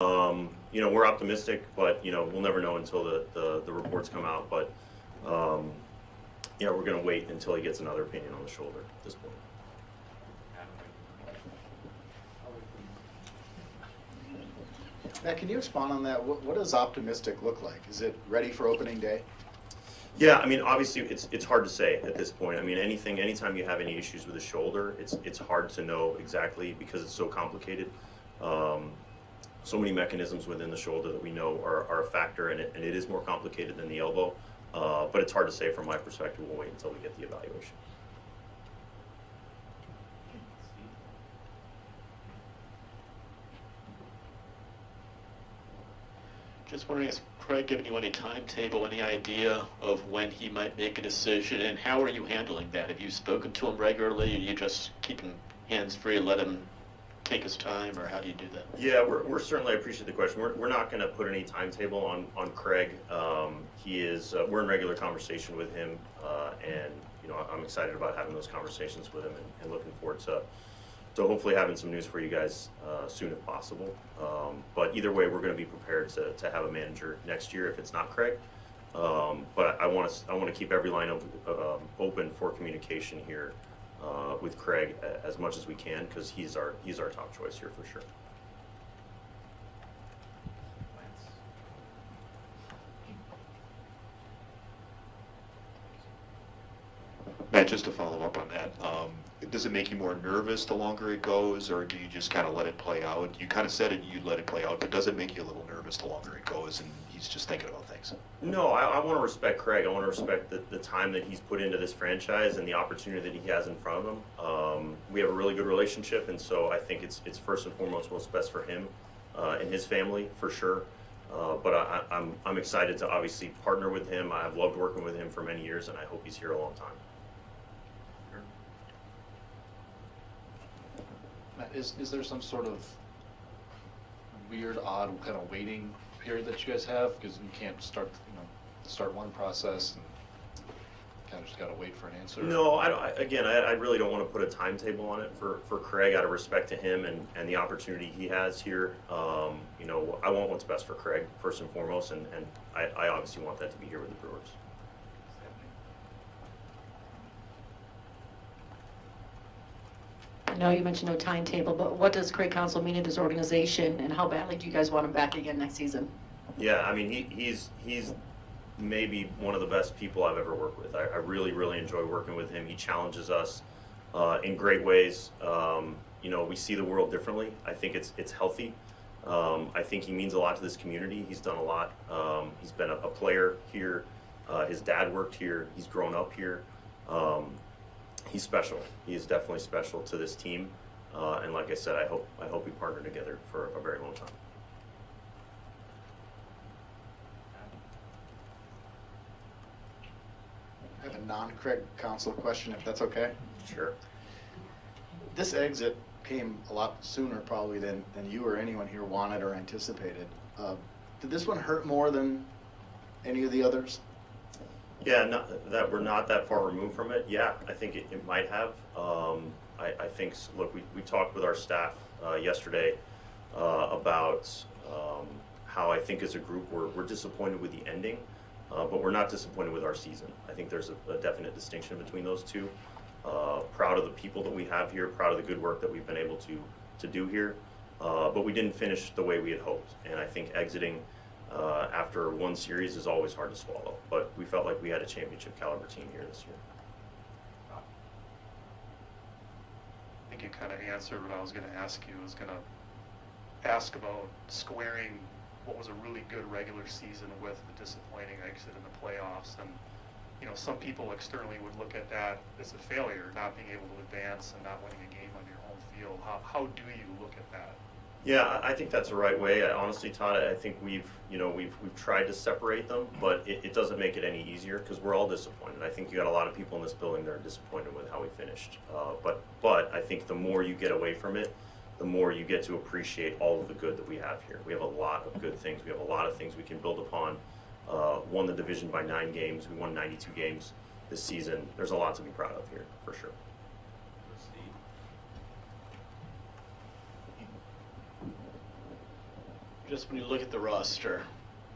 We're optimistic, but we'll never know until the reports come out. But we're going to wait until he gets another opinion on the shoulder at this point. Matt, can you expand on that? What does optimistic look like? Is it ready for opening day? Yeah, I mean, obviously, it's hard to say at this point. I mean, anytime you have any issues with the shoulder, it's hard to know exactly because it's so complicated. So many mechanisms within the shoulder that we know are a factor, and it is more complicated than the elbow. But it's hard to say from my perspective. We'll wait until we get the evaluation. Just wondering, has Craig given you any timetable, any idea of when he might make a decision, and how are you handling that? Have you spoken to him regularly, or you just keep him hands-free, let him take his time, or how do you do that? Yeah, we're certainly, I appreciate the question. We're not going to put any timetable on Craig. He is, we're in regular conversation with him, and I'm excited about having those conversations with him, and looking forward to hopefully having some news for you guys soon if possible. But either way, we're going to be prepared to have a manager next year if it's not Craig. But I want to keep every line open for communication here with Craig as much as we can, because he's our top choice here for sure. Matt, just to follow up on that, does it make you more nervous the longer it goes, or do you just kind of let it play out? You kind of said it, you let it play out, but does it make you a little nervous the longer it goes and he's just thinking about things? No, I want to respect Craig. I want to respect the time that he's put into this franchise and the opportunity that he has in front of him. We have a really good relationship, and so I think it's first and foremost what's best for him and his family, for sure. But I'm excited to obviously partner with him. I've loved working with him for many years, and I hope he's here a long time. Matt, is there some sort of weird, odd kind of waiting period that you guys have? Because you can't start one process and kind of just got to wait for an answer. No, I really don't want to put a timetable on it for Craig, out of respect to him and the opportunity he has here. I want what's best for Craig first and foremost, and I obviously want that to be here with the Brewers. I know you mentioned no timetable, but what does Craig Counsell mean to this organization, and how badly do you guys want him back again next season? Yeah, I mean, he's maybe one of the best people I've ever worked with. I really, really enjoy working with him. He challenges us in great ways. We see the world differently. I think it's healthy. I think he means a lot to this community. He's done a lot. He's been a player here. His dad worked here. He's grown up here. He's special. He is definitely special to this team, and like I said, I hope we partner together for a very long time. I have a non-Craig Counsell question, if that's okay. Sure. This exit came a lot sooner probably than you or anyone here wanted or anticipated. Did this one hurt more than any of the others? Yeah, that we're not that far removed from it. Yeah, I think it might have. I think, look, we talked with our staff yesterday about how I think as a group we're disappointed with the ending, but we're not disappointed with our season. I think there's a definite distinction between those two. Proud of the people that we have here, proud of the good work that we've been able to do here, but we didn't finish the way we had hoped, and I think exiting after one series is always hard to swallow, but we felt like we had a championship caliber team here this year. I think you kind of answered what I was going to ask you. I was going to ask about squaring what was a really good regular season with the disappointing exit in the playoffs. And, some people externally would look at that as a failure, not being able to advance and not winning a game on your home field. How do you look at that? Yeah, I think that's the right way. Honestly, Todd, I think we've tried to separate them, but it doesn't make it any easier because we're all disappointed. I think you got a lot of people in this building that are disappointed with how we finished. But I think the more you get away from it, the more you get to appreciate all of the good that we have here. We have a lot of good things. We have a lot of things we can build upon. Won the division by 9 games. We won 92 games this season. There's a lot to be proud of here, for sure. Just when you look at the roster,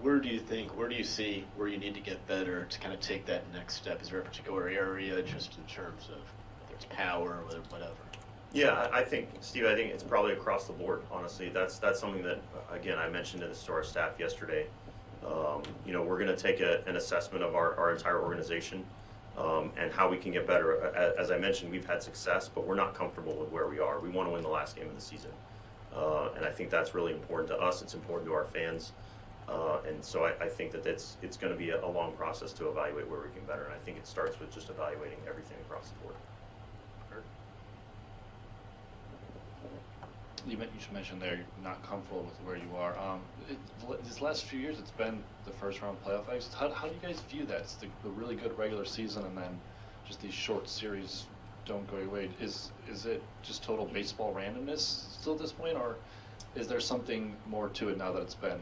where do you see where you need to get better to kind of take that next step? Is there a particular area just in terms of whether it's power, whether whatever? Yeah, I think, Steve, I think it's probably across the board, honestly. That's something that, again, I mentioned to our staff yesterday. You know, we're going to take an assessment of our entire organization and how we can get better. As I mentioned, we've had success, but we're not comfortable with where we are. We want to win the last game of the season. And I think that's really important to us. It's important to our fans. And so I think that it's going to be a long process to evaluate where we can better. And I think it starts with just evaluating everything across the board. You should mention there you're not comfortable with where you are. These last few years, it's been the first round playoff exits. How do you guys view that? It's the really good regular season, and then just these short series don't go your way. Is it just total baseball randomness still at this point, or is there something more to it now that it's been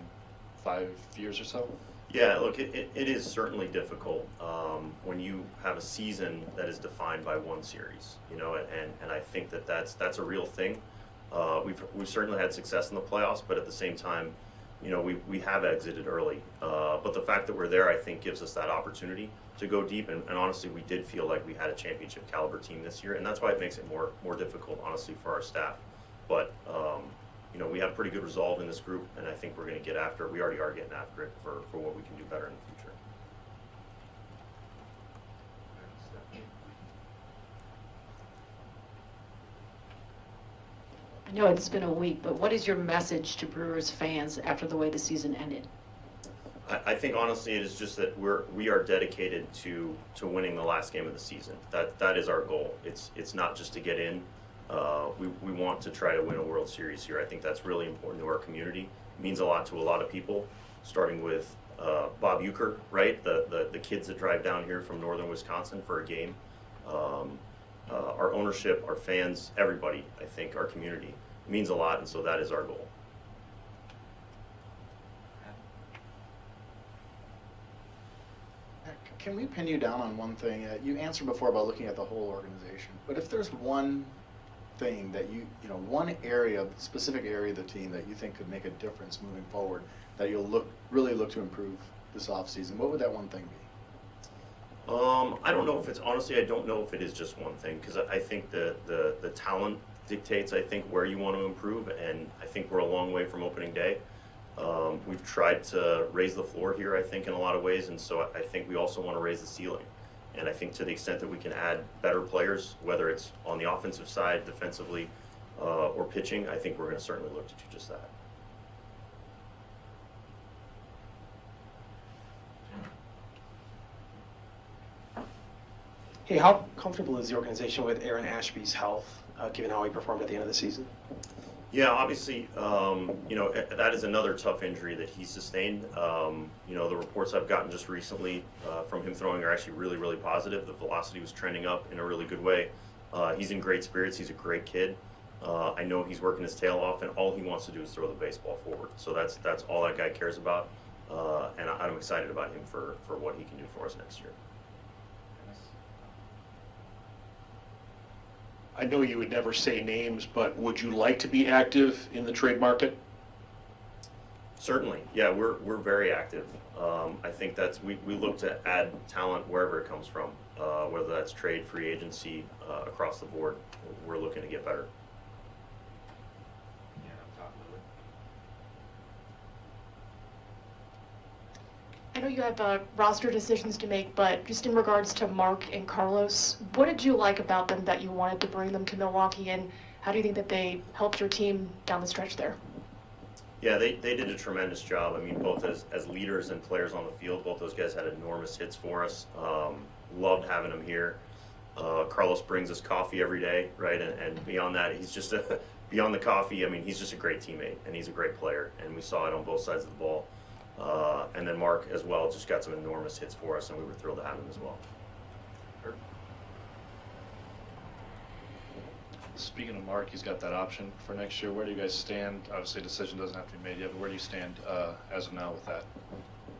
5 years or so? Yeah, look, it is certainly difficult when you have a season that is defined by one series, you know, and I think that's a real thing. We've certainly had success in the playoffs, but at the same time, you know, we have exited early. But the fact that we're there, I think, gives us that opportunity to go deep. And honestly, we did feel like we had a championship caliber team this year, and that's why it makes it more difficult, honestly, for our staff. But you know, we have pretty good resolve in this group, and I think we're going to get after it. We already are getting after it for what we can do better in the future. I know it's been a week, but what is your message to Brewers fans after the way the season ended? I think honestly it is just that we are dedicated to winning the last game of the season. That is our goal. It's not just to get in. We want to try to win a World Series here. I think that's really important to our community. It means a lot to a lot of people, starting with Bob Euchre, right? The kids that drive down here from northern Wisconsin for a game. Our ownership, our fans, everybody, I think, our community. It means a lot, and so that is our goal. Can we pin you down on one thing? You answered before about looking at the whole organization, but if there's one thing that one area, specific area of the team that you think could make a difference moving forward, that you'll really look to improve this offseason, what would that one thing be? I don't know if it's, honestly, I don't know if it is just one thing, because I think the talent dictates, I think, where you want to improve, and I think we're a long way from opening day. We've tried to raise the floor here, I think, in a lot of ways, and so I think we also want to raise the ceiling. And I think to the extent that we can add better players, whether it's on the offensive side, defensively, or pitching, I think we're going to certainly look to do just that. Hey, how comfortable is the organization with Aaron Ashby's health, given how he performed at the end of the season? Yeah, obviously, you know, that is another tough injury that he sustained. You know, the reports I've gotten just recently from him throwing are actually really, really positive. The velocity was trending up in a really good way. He's in great spirits. He's a great kid. I know he's working his tail off, and all he wants to do is throw the baseball forward. So that's all that guy cares about, and I'm excited about him for what he can do for us next year. I know you would never say names, but would you like to be active in the trade market? Certainly, yeah, we're very active. I think we look to add talent wherever it comes from, whether that's trade, free agency, across the board. We're looking to get better. I know you have roster decisions to make, but just in regards to Mark and Carlos, what did you like about them that you wanted to bring them to Milwaukee, and how do you think that they helped your team down the stretch there? Yeah, they did a tremendous job. I mean, both as leaders and players on the field, both those guys had enormous hits for us. Loved having them here. Carlos brings us coffee every day, right? And beyond that, he's just beyond the coffee, I mean, he's just a great teammate, and he's a great player, and we saw it on both sides of the ball. And then Mark as well just got some enormous hits for us, and we were thrilled to have him as well. Speaking of Mark, he's got that option for next year. Where do you guys stand? Obviously, a decision doesn't have to be made yet, but where do you stand as of now with that?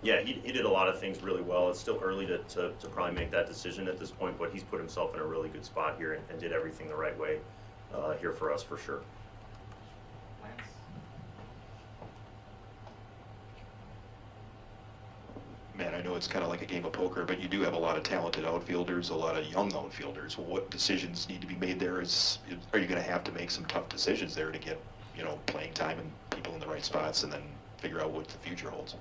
Yeah, he did a lot of things really well. It's still early to probably make that decision at this point, but he's put himself in a really good spot here and did everything the right way here for us for sure. Matt, I know it's kind of like a game of poker, but you do have a lot of talented outfielders, a lot of young outfielders. What decisions need to be made there? Are you going to have to make some tough decisions there to get, playing time and people in the right spots, and then figure out what the future holds?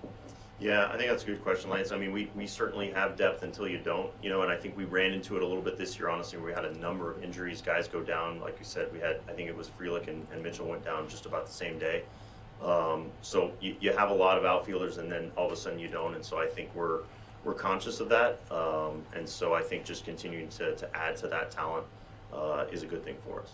Yeah, I think that's a good question, Lance. I mean, we certainly have depth until you don't, and I think we ran into it a little bit this year, honestly, where we had a number of injuries, guys go down. Like you said, I think it was Frelick and Mitchell went down just about the same day. So you have a lot of outfielders, and then all of a sudden you don't, and so I think we're conscious of that. And so I think just continuing to add to that talent is a good thing for us.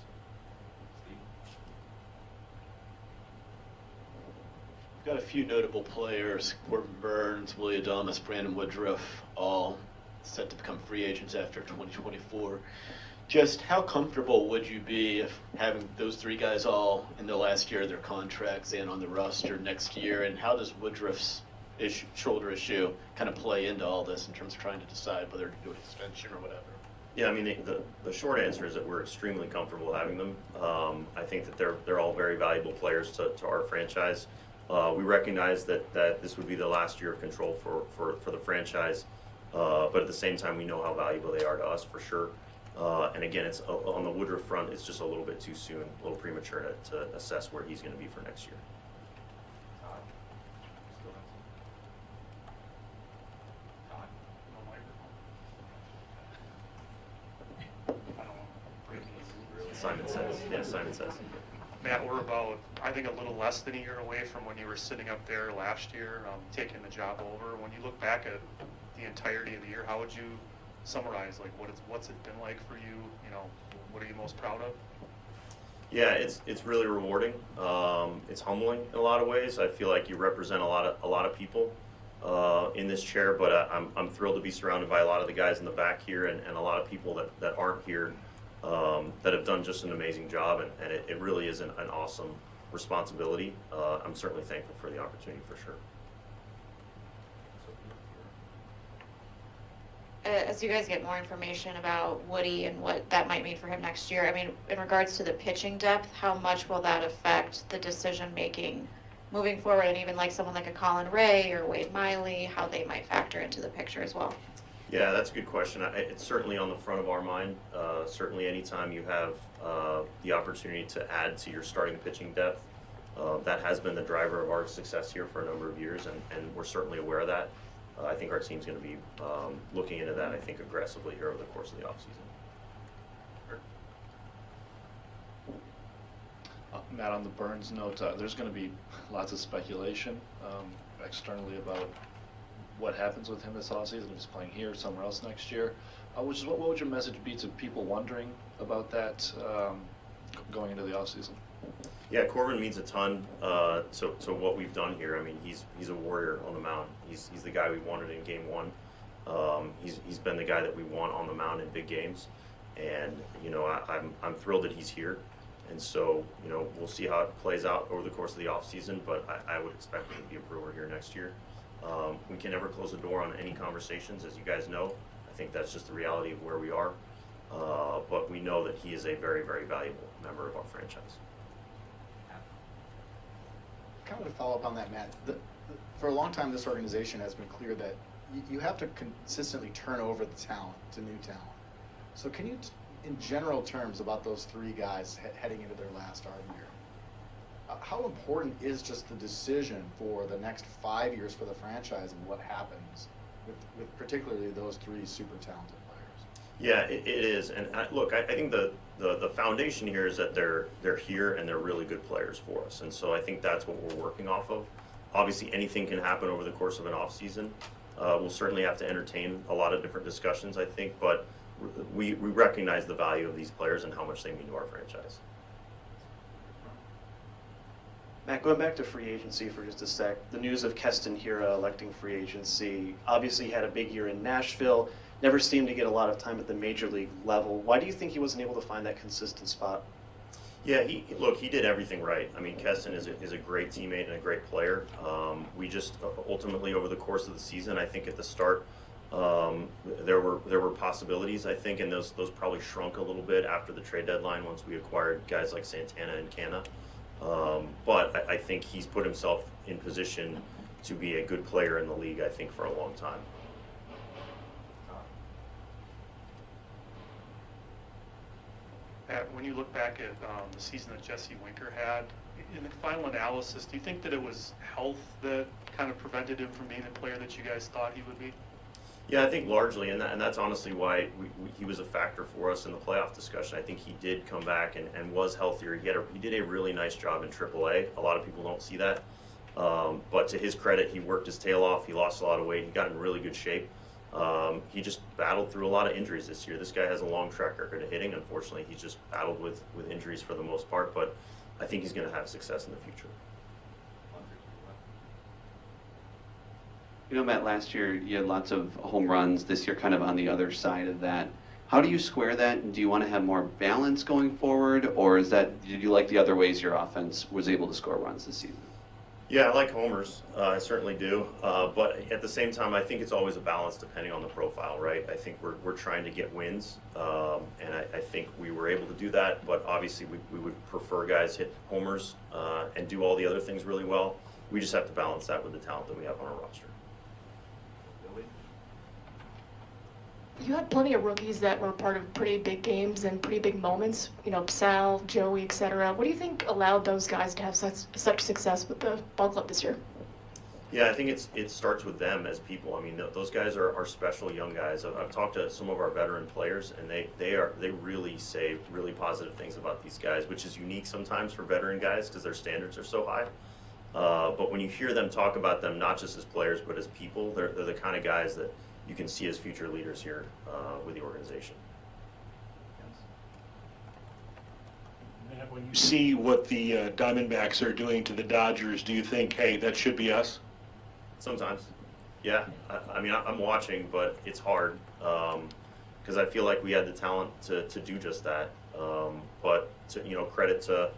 Got a few notable players: Corbin Burns, Willie Adames, Brandon Woodruff, all set to become free agents after 2024. Just how comfortable would you be if having those three guys all in the last year of their contracts and on the roster next year? And how does Woodruff's shoulder issue kind of play into all this in terms of trying to decide whether to do an extension or whatever? Yeah, I mean, the short answer is that we're extremely comfortable having them. I think that they're all very valuable players to our franchise. We recognize that this would be the last year of control for the franchise, but at the same time, we know how valuable they are to us for sure. And again, it's on the Woodruff front, it's just a little bit too soon, a little premature to assess where he's going to be for next year. Simon says. Yeah, Simon says. Matt, we're about, I think, a little less than a year away from when you were sitting up there last year, taking the job over. When you look back at the entirety of the year, how would you summarize, like, what's it been like for you? What are you most proud of? Yeah, it's really rewarding. It's humbling in a lot of ways. I feel like you represent a lot of people in this chair, but I'm thrilled to be surrounded by a lot of the guys in the back here and a lot of people that aren't here that have done just an amazing job, and it really is an awesome responsibility. I'm certainly thankful for the opportunity for sure. As you guys get more information about Woody and what that might mean for him next year, I mean, in regards to the pitching depth, how much will that affect the decision making moving forward, and even like someone like a Colin Ray or Wade Miley, how they might factor into the picture as well? Yeah, that's a good question. It's certainly on the front of our mind. Certainly anytime you have the opportunity to add to your starting pitching depth, that has been the driver of our success here for a number of years, and we're certainly aware of that. I think our team's going to be looking into that, I think, aggressively here over the course of the offseason. Matt, on the Burns note, there's going to be lots of speculation externally about what happens with him this offseason, if he's playing here or somewhere else next year. What would your message be to people wondering about that going into the offseason? Yeah, Corbin means a ton to what we've done here. I mean, he's a warrior on the mound. He's the guy we wanted in Game 1. He's been the guy that we want on the mound in big games, and I'm thrilled that he's here. And so we'll see how it plays out over the course of the offseason, but I would expect him to be a Brewer here next year. We can never close the door on any conversations, as you guys know. I think that's just the reality of where we are. But we know that he is a very, very valuable member of our franchise. Kind of to follow up on that, Matt, for a long time this organization has been clear that you have to consistently turn over the talent to new talent. So can you, in general terms, about those three guys heading into their last art year, how important is just the decision for the next 5 years for the franchise and what happens with particularly those three super talented players? Yeah, it is. And look, I think the foundation here is that they're here and they're really good players for us. And so I think that's what we're working off of. Obviously, anything can happen over the course of an off season. We'll certainly have to entertain a lot of different discussions, I think, but we recognize the value of these players and how much they mean to our franchise. Matt, going back to free agency for just a sec, the news of Keston Hiura electing free agency, obviously had a big year in Nashville, never seemed to get a lot of time at the major league level. Why do you think he wasn't able to find that consistent spot? Yeah, he did everything right. I mean, Keston is a great teammate and a great player. We just ultimately over the course of the season, I think at the start, there were possibilities, I think, and those probably shrunk a little bit after the trade deadline once we acquired guys like Santana and Canna. But I think he's put himself in position to be a good player in the league, I think, for a long time. Pat, when you look back at the season that Jesse Winker had, in the final analysis, do you think that it was health that kind of prevented him from being the player that you guys thought he would be? Yeah, I think largely, and that's honestly why he was a factor for us in the playoff discussion. I think he did come back and was healthier. He did a really nice job in AAA. A lot of people don't see that. But to his credit, he worked his tail off. He lost a lot of weight. He got in really good shape. He just battled through a lot of injuries this year. This guy has a long track record of hitting. Unfortunately, he's just battled with injuries for the most part. But I think he's going to have success in the future. You know, Matt, last year you had lots of home runs. This year kind of on the other side of that. How do you square that? And do you want to have more balance going forward? Or did you like the other ways your offense was able to score runs this season? Yeah, I like homers. I certainly do. But at the same time, I think it's always a balance depending on the profile, right? I think we're trying to get wins. And I think we were able to do that. But obviously, we would prefer guys hit homers and do all the other things really well. We just have to balance that with the talent that we have on our roster. You had plenty of rookies that were part of pretty big games and pretty big moments, you know, Sal, Joey, etc. What do you think allowed those guys to have such success with the ball club this year? Yeah, I think it starts with them as people. I mean, those guys are special young guys. I've talked to some of our veteran players, and they really say really positive things about these guys, which is unique sometimes for veteran guys because their standards are so high. But when you hear them talk about them, not just as players but as people, they're the kind of guys that you can see as future leaders here with the organization. Matt, when you see what the Diamondbacks are doing to the Dodgers, do you think, hey, that should be us? Sometimes, yeah. I mean, I'm watching, but it's hard because I feel like we had the talent to do just that. But credit to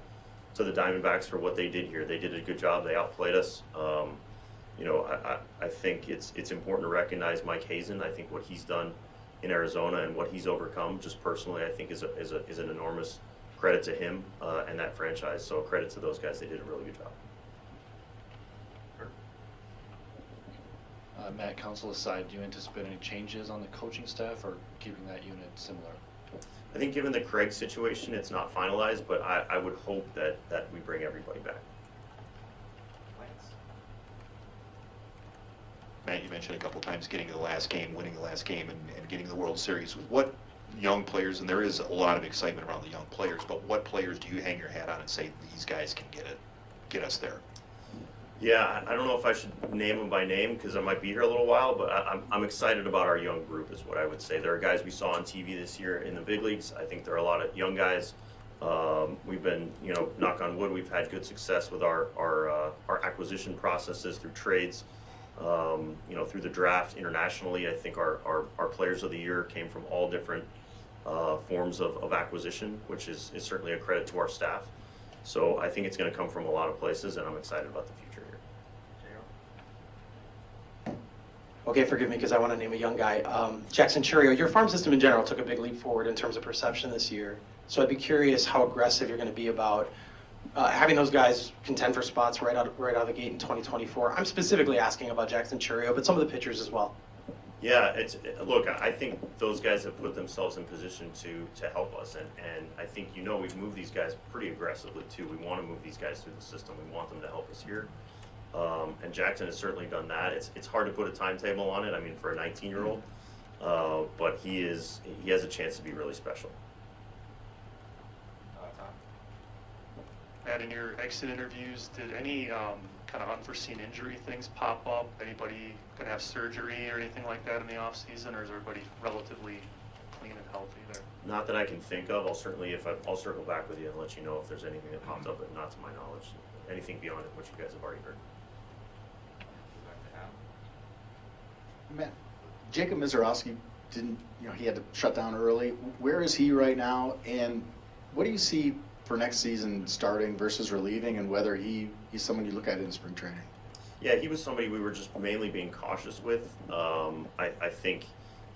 the Diamondbacks for what they did here. They did a good job. They outplayed us. I think it's important to recognize Mike Hazen. I think what he's done in Arizona and what he's overcome, just personally, I think is an enormous credit to him and that franchise. So credit to those guys. They did a really good job. Matt, council aside, do you anticipate any changes on the coaching staff or keeping that unit similar? I think given the Craig situation, it's not finalized, but I would hope that we bring everybody back. Matt, you mentioned a couple times getting to the last game, winning the last game, and getting the World Series. What young players, and there is a lot of excitement around the young players, but what players do you hang your hat on and say these guys can get us there? Yeah, I don't know if I should name them by name because I might be here a little while, but I'm excited about our young group is what I would say. There are guys we saw on TV this year in the big leagues. I think there are a lot of young guys. We've been, knock on wood, we've had good success with our acquisition processes through trades. Through the draft internationally, I think our players of the year came from all different forms of acquisition, which is certainly a credit to our staff. So I think it's going to come from a lot of places, and I'm excited about the future here. Okay, forgive me because I want to name a young guy. Jackson Churio, your farm system in general took a big leap forward in terms of perception this year. So I'd be curious how aggressive you're going to be about having those guys contend for spots right out of the gate in 2024. I'm specifically asking about Jackson Churio, but some of the pitchers as well. Yeah, look, I think those guys have put themselves in position to help us, and I think we've moved these guys pretty aggressively too. We want to move these guys through the system. We want them to help us here, and Jackson has certainly done that. It's hard to put a timetable on it. I mean, for a 19-year-old, but he has a chance to be really special. Matt, in your exit interviews, did any kind of unforeseen injury things pop up? Anybody gonna have surgery or anything like that in the off season, or is everybody relatively clean and healthy there? Not that I can think of. I'll circle back with you and let you know if there's anything that pops up, but not to my knowledge. Anything beyond what you guys have already heard. Matt, Jacob Mizorowski didn't, he had to shut down early. Where is he right now, and what do you see for next season starting versus relieving, and whether he's someone you look at in spring training? Yeah, he was somebody we were just mainly being cautious with. I think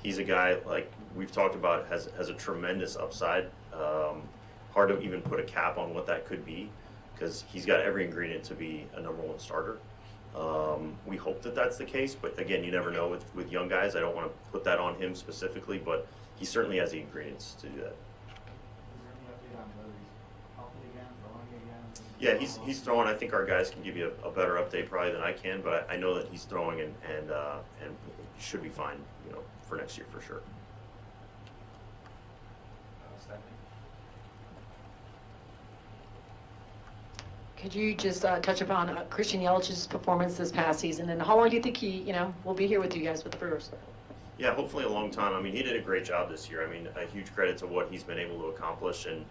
he's a guy, like we've talked about, has a tremendous upside. Hard to even put a cap on what that could be because he's got every ingredient to be a number one starter. We hope that that's the case, but again, you never know with young guys. I don't want to put that on him specifically, but he certainly has the ingredients to do that. Yeah, he's throwing. I think our guys can give you a better update probably than I can, but I know that he's throwing and he should be fine, for next year for sure. Could you just touch upon Christian Yelich's performance this past season, and how long do you think he, will be here with you guys with the Brewers? Yeah, hopefully a long time. I mean, he did a great job this year. I mean, a huge credit to what he's been able to accomplish, and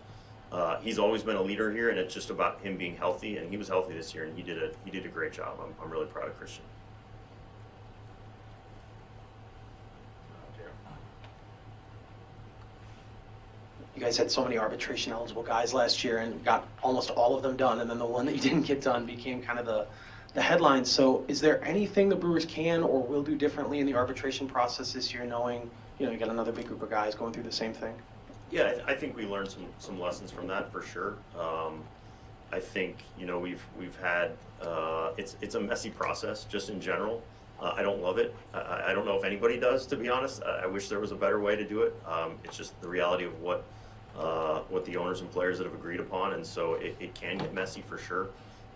he's always been a leader here, and it's just about him being healthy, and he was healthy this year, and he did a great job. I'm really proud of Christian. You guys had so many arbitration eligible guys last year and got almost all of them done, and then the one that you didn't get done became kind of the headline. So is there anything the Brewers can or will do differently in the arbitration process this year, knowing, you got another big group of guys going through the same thing? Yeah, I think we learned some lessons from that for sure. I think we've had it's a messy process just in general. I don't love it. I don't know if anybody does, to be honest. I wish there was a better way to do it. It's just the reality of what the owners and players that have agreed upon, and so it can get messy for sure.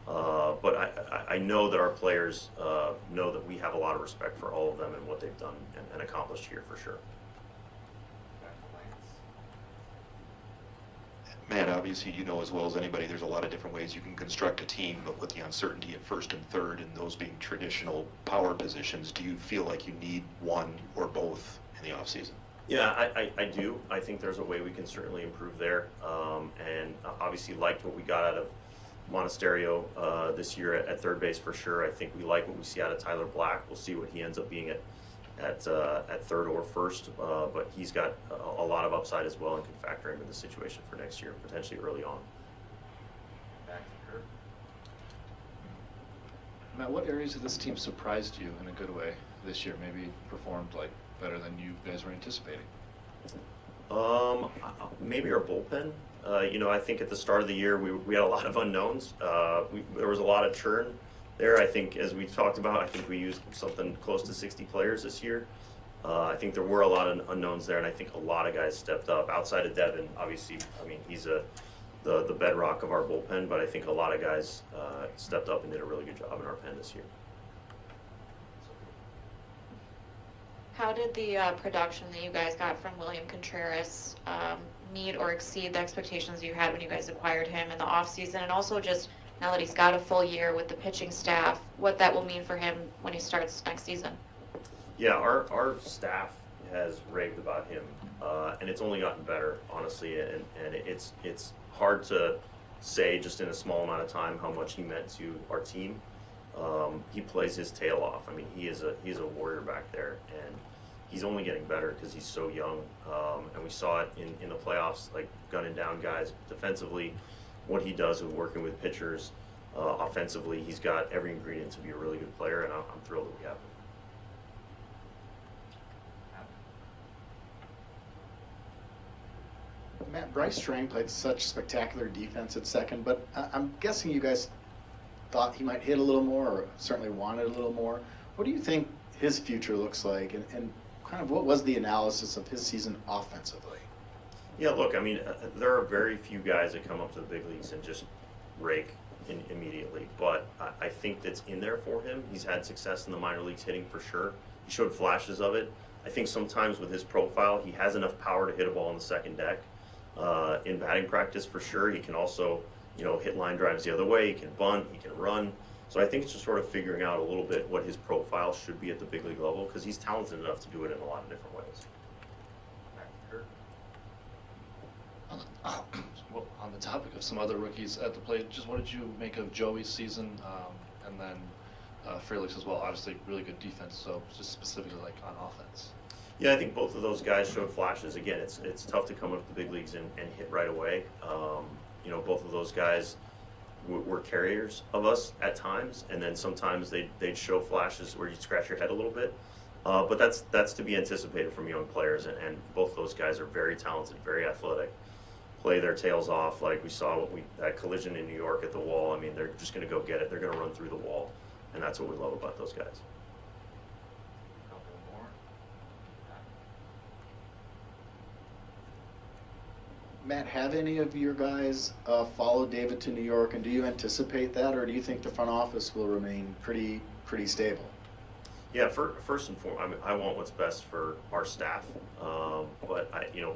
But I know that our players know that we have a lot of respect for all of them and what they've done and accomplished here for sure. Matt, obviously you know as well as anybody there's a lot of different ways you can construct a team, but with the uncertainty at first and third and those being traditional power positions, do you feel like you need one or both in the offseason? Yeah, I do. I think there's a way we can certainly improve there, and obviously liked what we got out of Monasterio this year at third base for sure. I think we like what we see out of Tyler Black. We'll see what he ends up being at third or first, but he's got a lot of upside as well and can factor into the situation for next year, potentially early on. Matt, what areas of this team surprised you in a good way this year? Maybe performed better than you guys were anticipating? Maybe our bullpen. I think at the start of the year we had a lot of unknowns. There was a lot of churn there. I think, as we talked about, I think we used something close to 60 players this year. I think there were a lot of unknowns there, and I think a lot of guys stepped up. Outside of Devin, obviously, I mean, he's the bedrock of our bullpen, but I think a lot of guys stepped up and did a really good job in our pen this year. How did the production that you guys got from William Contreras meet or exceed the expectations you had when you guys acquired him in the offseason? And also just now that he's got a full year with the pitching staff, what that will mean for him when he starts next season? Yeah, our staff has raved about him, and it's only gotten better, honestly, and it's hard to say just in a small amount of time how much he meant to our team. He plays his tail off. I mean, he's a warrior back there, and he's only getting better because he's so young. And we saw it in the playoffs, like gunning down guys defensively. What he does with working with pitchers, offensively, he's got every ingredient to be a really good player, and I'm thrilled that we have him. Matt, Bryce Strang played such spectacular defense at second, but I'm guessing you guys thought he might hit a little more, or certainly wanted a little more. What do you think his future looks like, and kind of what was the analysis of his season offensively? Yeah, look, I mean, there are very few guys that come up to the big leagues and just rake immediately, but I think that's in there for him. He's had success in the minor leagues hitting for sure. He showed flashes of it. I think sometimes with his profile, he has enough power to hit a ball on the second deck. In batting practice for sure, he can also hit line drives the other way. He can bunt, he can run. So I think it's just sort of figuring out a little bit what his profile should be at the big league level, because he's talented enough to do it in a lot of different ways. Well, on the topic of some other rookies at the plate, just what did you make of Joey's season, and then Frelick's as well? Obviously, really good defense. So just specifically on offense. Yeah, I think both of those guys showed flashes. Again, it's tough to come up to the big leagues and hit right away. Both of those guys were carriers of us at times, and then sometimes they'd show flashes where you'd scratch your head a little bit. But that's to be anticipated from young players, and both of those guys are very talented, very athletic, play their tails off. Like we saw that collision in New York at the wall. I mean, they're just going to go get it. They're going to run through the wall. and that's what we love about those guys. Matt, have any of your guys followed David to New York, and do you anticipate that, or do you think the front office will remain pretty stable? Yeah, first and foremost, I want what's best for our staff, but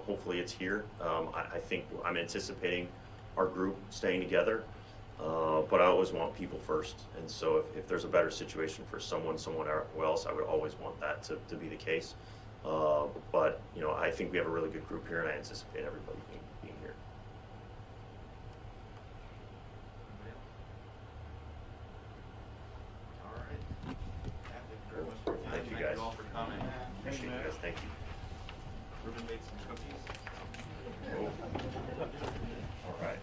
hopefully it's here. I think I'm anticipating our group staying together, but I always want people first, and so if there's a better situation for someone else, I would always want that to be the case. But I think we have a really good group here, and I anticipate everybody being here. Thank you guys. Thank you all for coming. Appreciate you guys. Thank you. Ruben made some cookies. Oh. All right.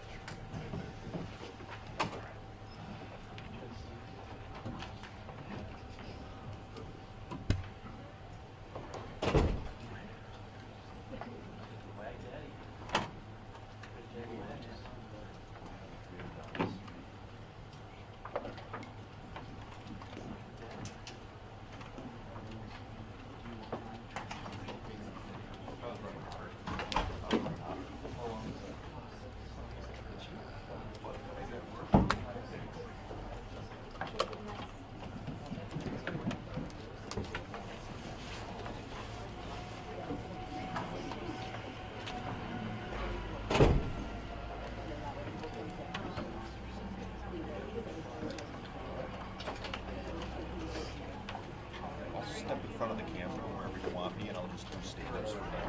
I'll step in front of the camera wherever you want me, and I'll just do stand-ups from there.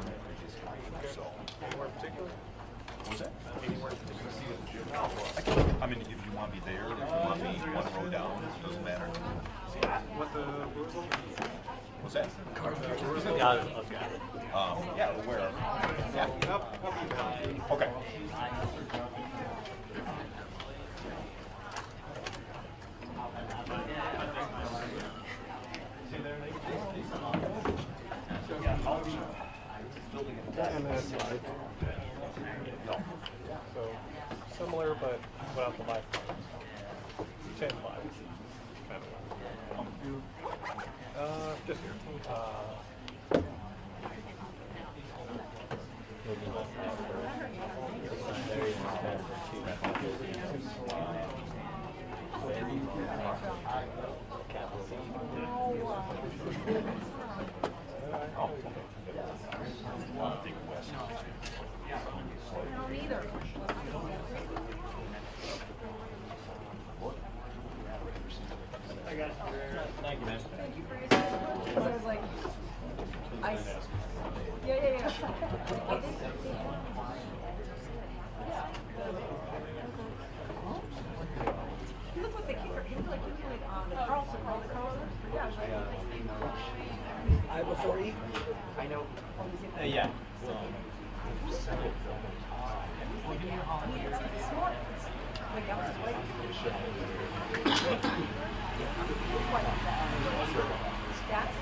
So. Anywhere particular? What was that? Anywhere particular? I mean, if you want me there, if you want me one row down, it doesn't matter. What the Brewers will? What's that? Yeah, where? Yeah. Okay. No. So similar, but without the life. 10-5. Kind of. Just here. Thank you, man. Thank you for your time. Because I was like, yeah. He looked like the keeper. He looked like he played on the Carlson. Yeah. I before E. I know. Yeah. Like I was like. Stats.